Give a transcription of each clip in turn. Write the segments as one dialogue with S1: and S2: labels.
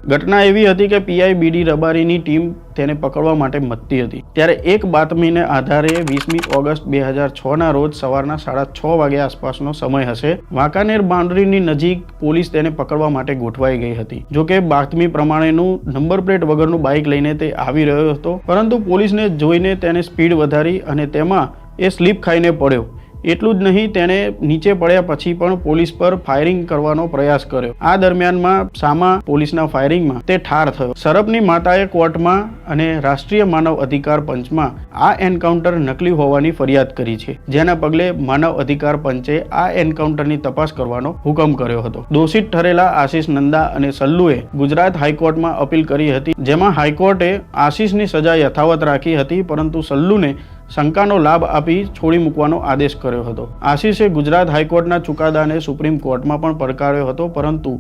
S1: ઘટના એવી હતી કે પીઆઈ બીડી રબારીની ટીમ તેને પકડવા માટે મથતી હતી ત્યારે એક બાતમીને આધારે 20મી ઓગસ્ટ 2006ના રોજ સવારના 6:30 વાગ્યા આસપાસનો સમય હશે વાંકાનેર બાઉન્ડ્રીની નજીક પોલીસ તેને પકડવા માટે ગોઠવાઈ ગઈ હતી। જોકે બાતમી પ્રમાણેનું નંબર પ્લેટ વગરનું બાઇક લઈને તે આવી રહ્યો હતો, પરંતુ પોલીસને જોઈને તેને સ્પીડ વધારી અને તેમાં એ સ્લીપ ખાઈને પડ્યો। એટલું જ નહીં, તેણે નીચે પડ્યા પછી પણ પોલીસ પર ફાયરિંગ કરવાનો પ્રયાસ કર્યો। આ દરમિયાનમાં સામા પોલીસના ફાયરિંગમાં તે ઠાર થયો। સરપની માતાએ કોર્ટમાં અને રાષ્ટ્રીય માનવ અધિકાર પંચમાં આ એન્કાઉન્ટર નકલી હોવાની ફરિયાદ કરી છે, જેના પગલે માનવ અધિકાર પંચે આ એન્કાઉન્ટરની તપાસ કરવાનો હુકમ કર્યો હતો। દોષિત ઠરેલા આશિષ નંદા અને સલ્લુએ ગુજરાત હાઈકોર્ટમાં અપીલ કરી હતી, જેમાં હાઈકોર્ટે આશિષની સજા યથાવત રાખી હતી, પરંતુ સલ્લુને શંકાનો લાભ આપી છોડી મૂકવાનો આદેશ કર્યો હતો। આશિષે ગુજરાત હાઈકોર્ટના ચુકાદાને સુપ્રીમ કોર્ટમાં પણ પડકાર્યો હતો, પરંતુ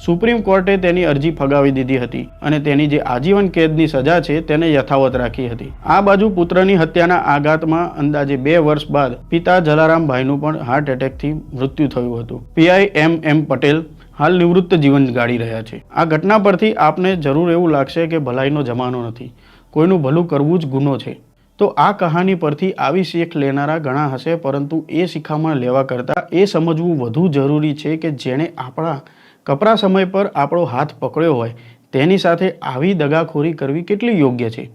S1: સુપ્રીમ કોર્ટે તેની અરજી ફગાવી દીધી હતી અને તેની જે આજીવન કેદની સજા છે તેને યથાવત રાખી હતી। આ બાજુ પુત્રની હત્યાના આઘાતમાં અંદાજે 2 વર્ષ બાદ પિતા જલારામભાઈનું પણ હાર્ટ એટેકથી મૃત્યુ થયું હતું। પીઆઈ એમ પટેલ હાલ નિવૃત્ત જીવન ગાળી રહ્યા છે। આ ઘટના પરથી આપને જરૂર એવું લાગશે કે ભલાઈનો જમાનો નથી, કોઈનું ભલું કરવું જ ગુનો છે। તો આ કહાની પરથી આવી શીખ લેનારા ઘણા હશે, પરંતુ એ શિખામણ લેવા કરતાં એ સમજવું વધુ જરૂરી છે કે જેણે આપણા કપરા સમય પર આપણો હાથ પકડ્યો હોય તેની સાથે આવી દગાખોરી કરવી કેટલી યોગ્ય છે।